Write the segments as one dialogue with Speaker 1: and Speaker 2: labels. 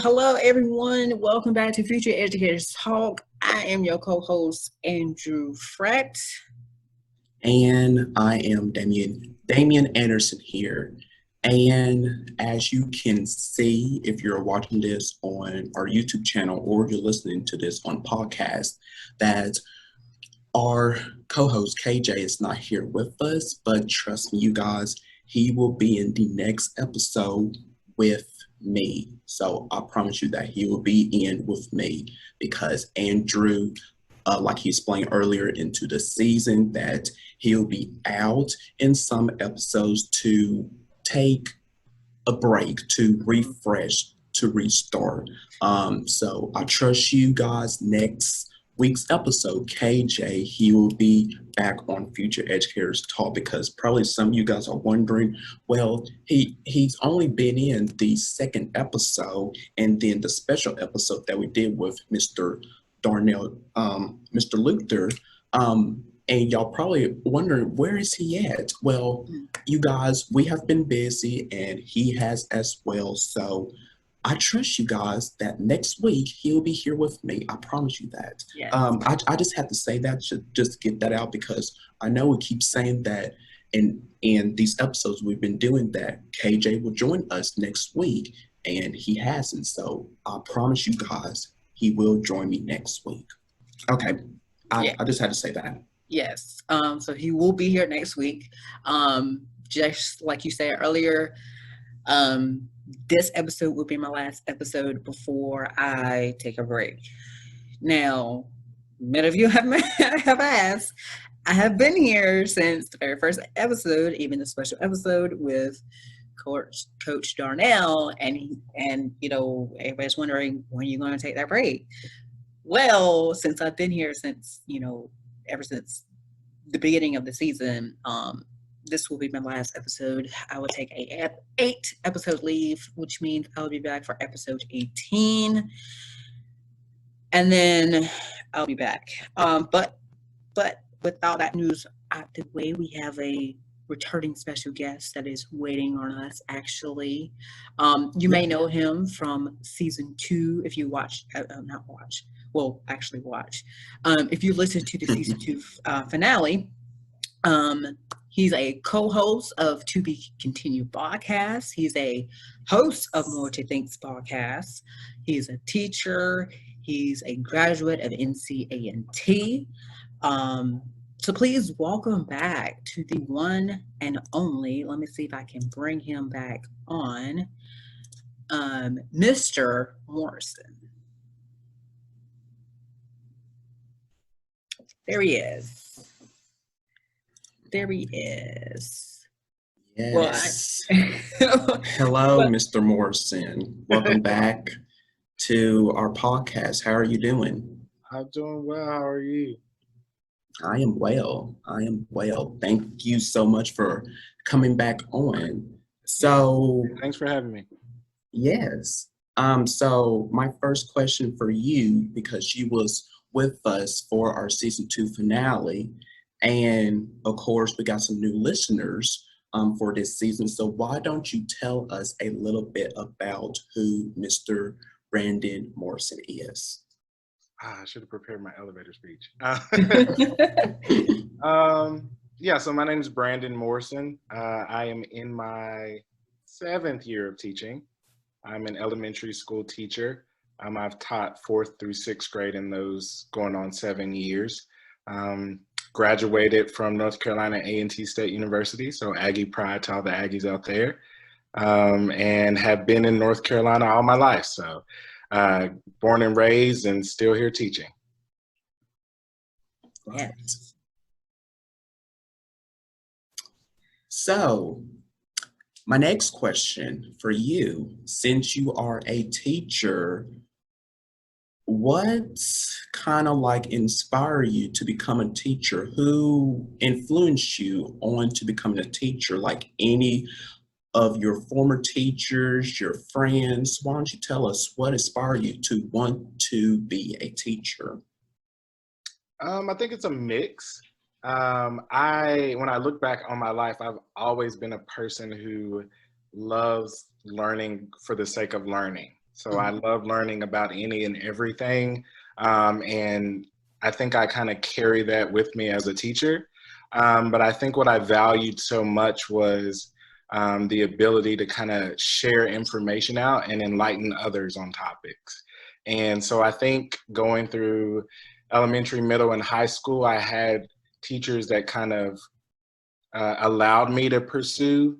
Speaker 1: Hello everyone. Welcome back to Future Educators Talk. I am your co-host, Andrew Fratt.
Speaker 2: And I am Damian Anderson here. And as you can see, if you're watching this on our YouTube channel or you're listening to this on podcast, that our co-host KJ is not here with us, but trust me, you guys, he will be in the next episode with me. So I promise you that he will be in with me because Andrew, like he explained earlier into the season, that he'll be out in some episodes to take a break, to refresh, to restart. So I trust you guys. Next week's episode, KJ, he will be back on Future Educators Talk because probably some of you guys are wondering, well, he's only been in the second episode and then the special episode that we did with Mr. Darnell, Mr. Luther. And y'all probably wondering, where is he at? Well, you guys, we have been busy and he has as well. So I trust you guys that next week he'll be here with me. I promise you that.
Speaker 1: Yes.
Speaker 2: I just have to say that, just get that out, because I know we keep saying that in these episodes we've been doing that KJ will join us next week, and he hasn't. So I promise you guys he will join me next week. Okay. I just had to say that.
Speaker 1: Yes. So he will be here next week. Just like you said earlier, this episode will be my last episode before I take a break. Now, many of you have asked, I have been here since the very first episode, even the special episode with Coach Darnell, and you know, everybody's wondering, when are you going to take that break? Well, since I've been here since, ever since the beginning of the season, this will be my last episode. I will take a 8-episode leave, which means I'll be back for episode 18, and then I'll be back. But with all that news out the way, we have a returning special guest that is waiting on us. Actually, you may know him from season 2 if you watch, not watch. Well, actually watch. If you listen to the season 2 finale. He's a co-host of To Be Continued podcast. He's a host of More to Think's podcast. He's a teacher. He's a graduate of NCANT. So please welcome back to the one and only, let me see if I can bring him back on, Mr. Morrison. There he is. There he is.
Speaker 2: Yes. Hello, Mr. Morrison. Welcome back to our podcast. How are you doing?
Speaker 3: I'm doing well. How are you?
Speaker 2: I am well. Thank you so much for coming back on. So,
Speaker 3: thanks for having me.
Speaker 2: Yes. So my first question for you, because you was with us for our season 2 finale, and of course, we got some new listeners for this season. So why don't you tell us a little bit about who Mr. Brandon Morrison is?
Speaker 3: I should have prepared my elevator speech. So my name is Brandon Morrison. I am in my 7th year of teaching. I'm an elementary school teacher. I've taught 4th through 6th grade in those going on 7 years. Graduated from North Carolina A&T State University, so Aggie pride to all the Aggies out there, and have been in North Carolina all my life. So born and raised and still here teaching.
Speaker 2: Right. So my next question for you, since you are a teacher, what kind of like inspired you to become a teacher? Who influenced you on to becoming a teacher? Like any of your former teachers, your friends? Why don't you tell us what inspired you to want to be a teacher?
Speaker 3: I think it's a mix. When I look back on my life, I've always been a person who loves learning for the sake of learning. So I love learning about any and everything. And I think I kind of carry that with me as a teacher. But I think what I valued so much was the ability to kind of share information out and enlighten others on topics. And so I think going through elementary, middle, and high school, I had teachers that kind of allowed me to pursue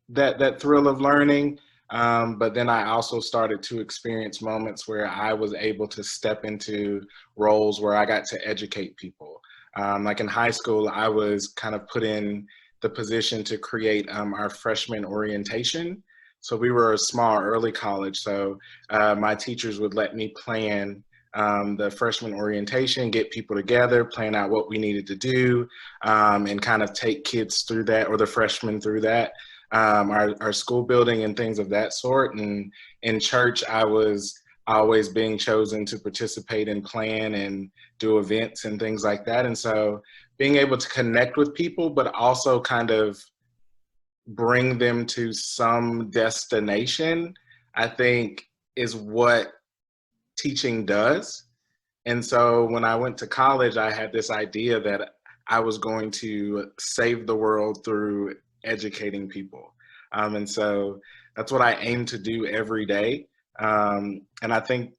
Speaker 3: that thrill of learning. But then I also started to experience moments where I was able to step into roles where I got to educate people. Like in high school, I was kind of put in the position to create our freshman orientation. So we were a small early college, so my teachers would let me plan the freshman orientation, get people together, plan out what we needed to do, and kind of take kids through that, or the freshmen through that. Our school building and things of that sort. And in church, I was always being chosen to participate and plan and do events and things like that. And so being able to connect with people, but also kind of bring them to some destination, I think is what teaching does. And so when I went to college, I had this idea that I was going to save the world through educating people. And so that's what I aim to do every day. And I think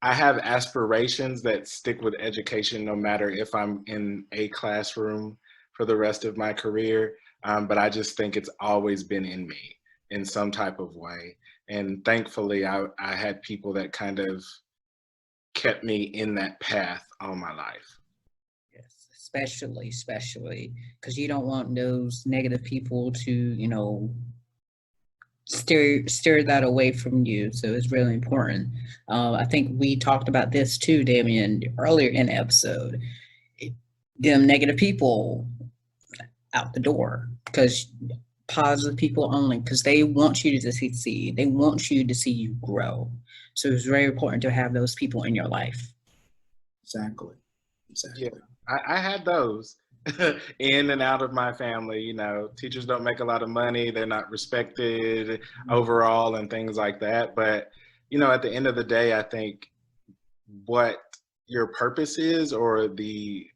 Speaker 3: I have aspirations that stick with education no matter if I'm in a classroom for the rest of my career. But I just think it's always been in me in some type of way. And thankfully, I had people that kind of kept me in that path all my life.
Speaker 1: Yes, especially because you don't want those negative people to, steer that away from you. So it's really important. I think we talked about this too, Damian, earlier in the episode. Them negative people out the door, because positive people only, because they want you to succeed. They want you to see you grow. So it's very important to have those people in your life.
Speaker 2: Exactly.
Speaker 3: Yeah, I had those in and out of my family. Teachers don't make a lot of money. They're not respected overall and things like that. But, at the end of the day, I think what your purpose is, or the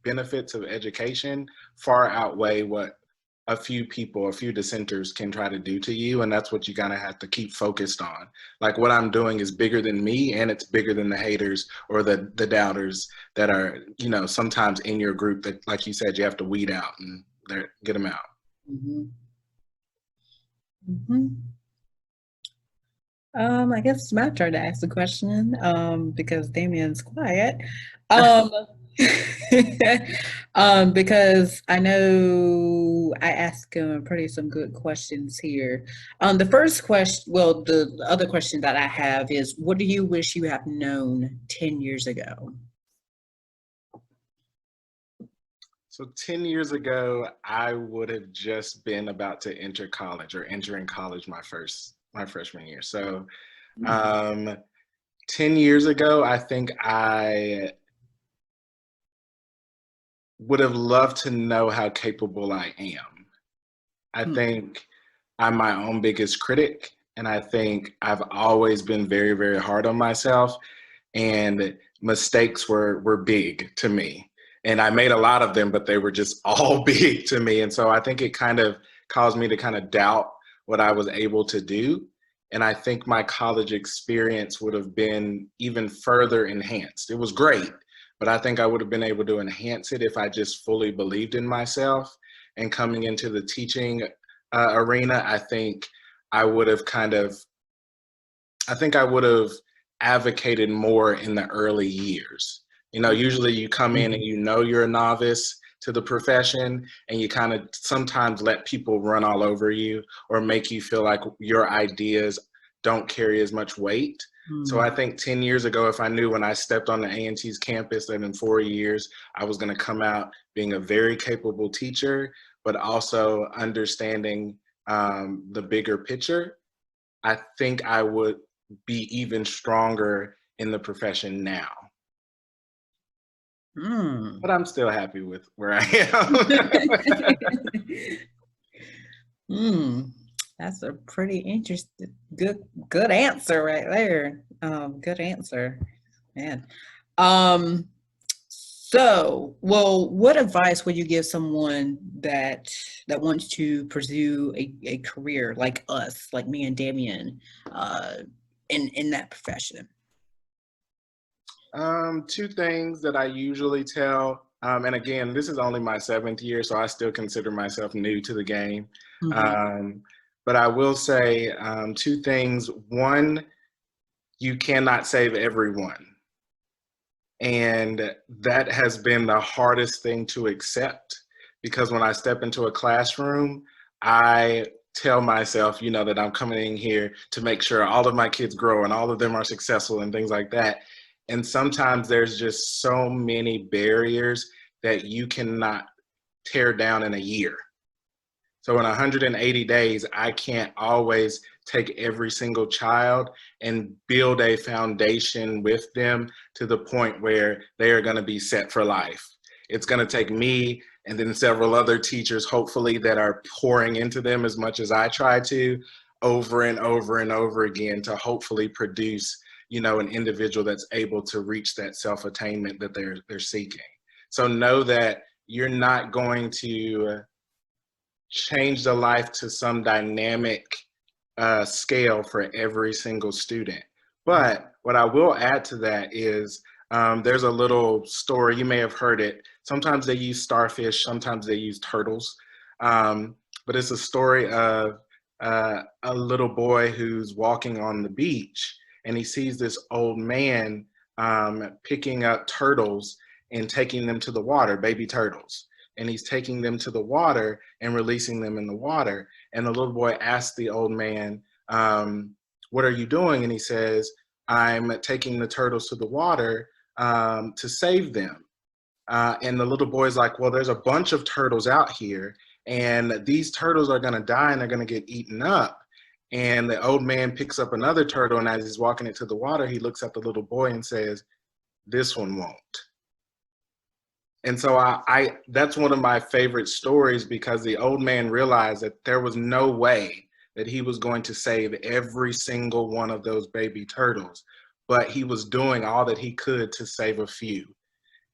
Speaker 3: benefits of education, far outweigh what a few dissenters can try to do to you. And that's what you gotta have to keep focused on. Like, what I'm doing is bigger than me, and it's bigger than the haters or the doubters that are, sometimes in your group that, like you said, you have to weed out and get them out.
Speaker 1: Mm-hmm. Mm-hmm. I guess it's my turn to ask the question, because Damien's quiet. Because I know I asked him some good questions here. The first question, well, the other question that I have is, what do you wish you have known 10 years ago?
Speaker 3: So 10 years ago, I would have just been about to enter college, or entering college my freshman year. So 10 years ago, I think I would have loved to know how capable I am. I think I'm my own biggest critic, and I think I've always been very, very hard on myself, and mistakes were big to me. And I made a lot of them, but they were just all big to me. And so I think it kind of caused me to kind of doubt what I was able to do. And I think my college experience would have been even further enhanced. It was great, but I think I would have been able to enhance it if I just fully believed in myself. And coming into the teaching arena, I think I would have advocated more in the early years. Usually you come in and you're a novice to the profession, and you kind of sometimes let people run all over you or make you feel like your ideas don't carry as much weight. So I think 10 years ago, if I knew when I stepped on the A&T's campus that in 4 years I was going to come out being a very capable teacher, but also understanding the bigger picture, I think I would be even stronger in the profession now. But I'm still happy with where I am.
Speaker 1: That's a pretty interesting, good answer right there. Good answer, man. Um, well, what advice would you give someone that wants to pursue a career like us, like me and Damian, in that profession?
Speaker 3: Two things that I usually tell, and again, this is only my 7th year, so I still consider myself new to the game.
Speaker 1: Mm-hmm.
Speaker 3: But I will say two things. One, you cannot save everyone. And that has been the hardest thing to accept, because when I step into a classroom, I tell myself, that I'm coming in here to make sure all of my kids grow and all of them are successful and things like that. And sometimes there's just so many barriers that you cannot tear down in a year. So in 180 days, I can't always take every single child and build a foundation with them to the point where they are going to be set for life. It's going to take me and then several other teachers, hopefully, that are pouring into them as much as I try to, over and over and over again, to hopefully produce, an individual that's able to reach that self-attainment that they're seeking. So know that you're not going to change the life to some dynamic scale for every single student. But what I will add to that is there's a little story, you may have heard it. Sometimes they use starfish, sometimes they use turtles. But it's a story of a little boy who's walking on the beach, and he sees this old man picking up turtles and taking them to the water, baby turtles. And he's taking them to the water and releasing them in the water. And the little boy asks the old man, what are you doing? And he says, I'm taking the turtles to the water to save them. And the little boy's like, well, there's a bunch of turtles out here, and these turtles are going to die and they're going to get eaten up. And the old man picks up another turtle, and as he's walking it to the water, he looks at the little boy and says, this one won't. And so I that's one of my favorite stories, because the old man realized that there was no way that he was going to save every single one of those baby turtles, but he was doing all that he could to save a few.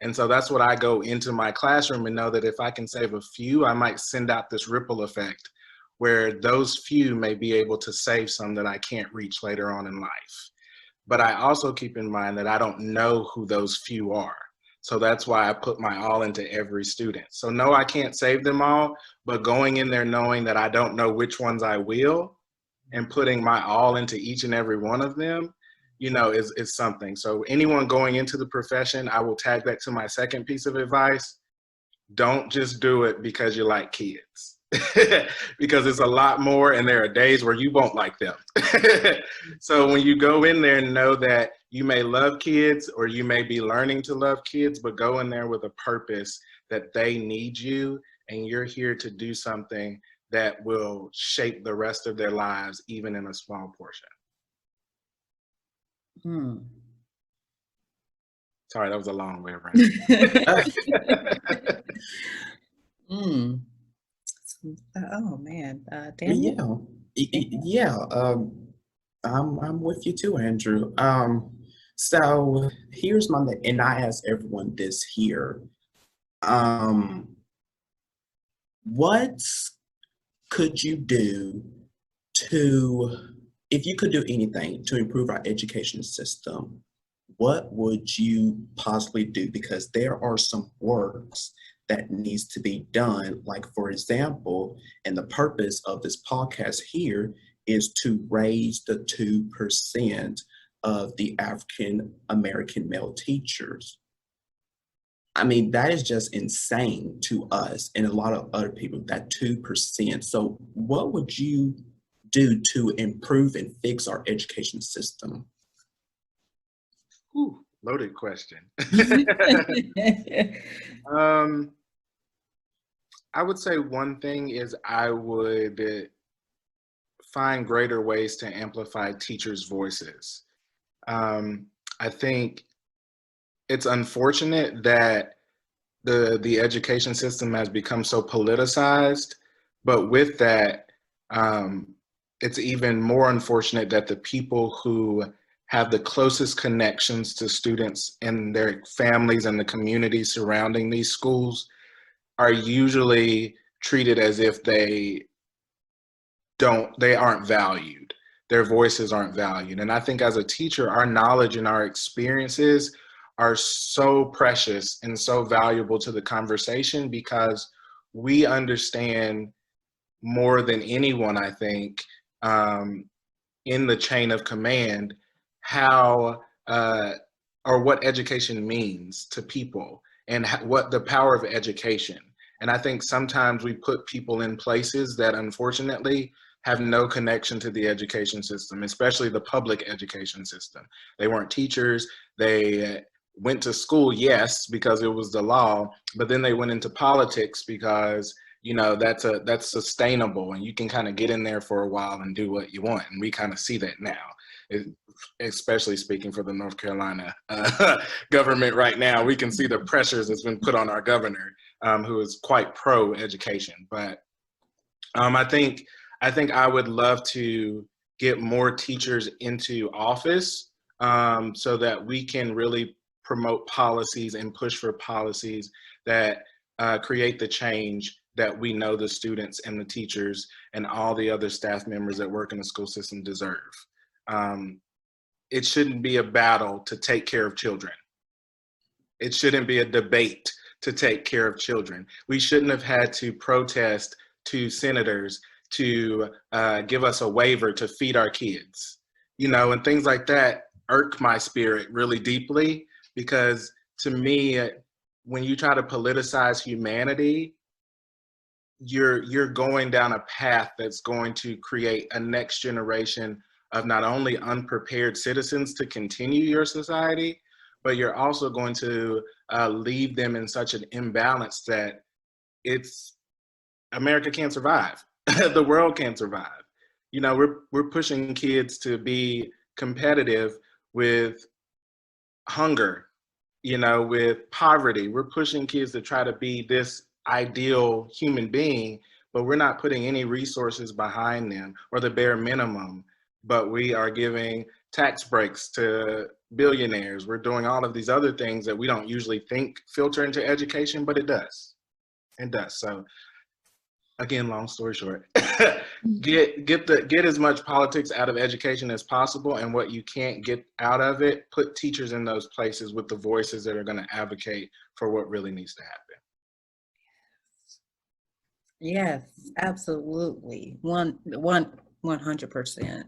Speaker 3: And so that's what I go into my classroom and know that if I can save a few, I might send out this ripple effect where those few may be able to save some that I can't reach later on in life. But I also keep in mind that I don't know who those few are. So that's why I put my all into every student. So no, I can't save them all, but going in there knowing that I don't know which ones I will, and putting my all into each and every one of them, is something. So anyone going into the profession, I will tag that to my second piece of advice. Don't just do it because you like kids. Because it's a lot more, and there are days where you won't like them. So when you go in there, know that you may love kids, or you may be learning to love kids, but go in there with a purpose that they need you, and you're here to do something that will shape the rest of their lives, even in a small portion. Sorry, that was a long way around.
Speaker 1: Oh man,
Speaker 2: Daniel? I'm with you too, Andrew. So here's and I ask everyone this here. What could you do if you could do anything to improve our education system, what would you possibly do? Because there are some works that needs to be done. Like, for example, and the purpose of this podcast here is to raise the 2% of the African American male teachers. I mean, that is just insane to us and a lot of other people, that 2%. So what would you do to improve and fix our education system?
Speaker 3: Ooh, loaded question. I would say one thing is I would find greater ways to amplify teachers' voices. I think it's unfortunate that the education system has become so politicized, but with that, it's even more unfortunate that the people who have the closest connections to students and their families and the community surrounding these schools are usually treated as if they aren't valued. Their voices aren't valued. And I think as a teacher, our knowledge and our experiences are so precious and so valuable to the conversation because we understand more than anyone, I think, in the chain of command, how or what education means to people and what the power of education. And I think sometimes we put people in places that unfortunately have no connection to the education system, especially the public education system. They weren't teachers. They went to school, yes, because it was the law, but then they went into politics because, you know, that's sustainable and you can kind of get in there for a while and do what you want. And we kind of see that now, especially speaking for the North Carolina government right now. We can see the pressures that's been put on our governor, who is quite pro-education. But I think I would love to get more teachers into office so that we can really promote policies and push for policies that create the change that we know the students and the teachers and all the other staff members that work in the school system deserve. It shouldn't be a battle to take care of children. It shouldn't be a debate to take care of children. We shouldn't have had to protest to senators to give us a waiver to feed our kids, you know, and things like that irk my spirit really deeply, because to me, when you try to politicize humanity, you're going down a path that's going to create a next generation of not only unprepared citizens to continue your society, but you're also going to leave them in such an imbalance that America can't survive. The world can't survive. You know, we're pushing kids to be competitive with hunger, you know, with poverty. We're pushing kids to try to be this ideal human being, but we're not putting any resources behind them or the bare minimum. But we are giving tax breaks to billionaires. We're doing all of these other things that we don't usually think filter into education, but it does. It does. So again, long story short, get as much politics out of education as possible, and what you can't get out of it, put teachers in those places with the voices that are going to advocate for what really needs to happen.
Speaker 1: Yes, absolutely. 100%.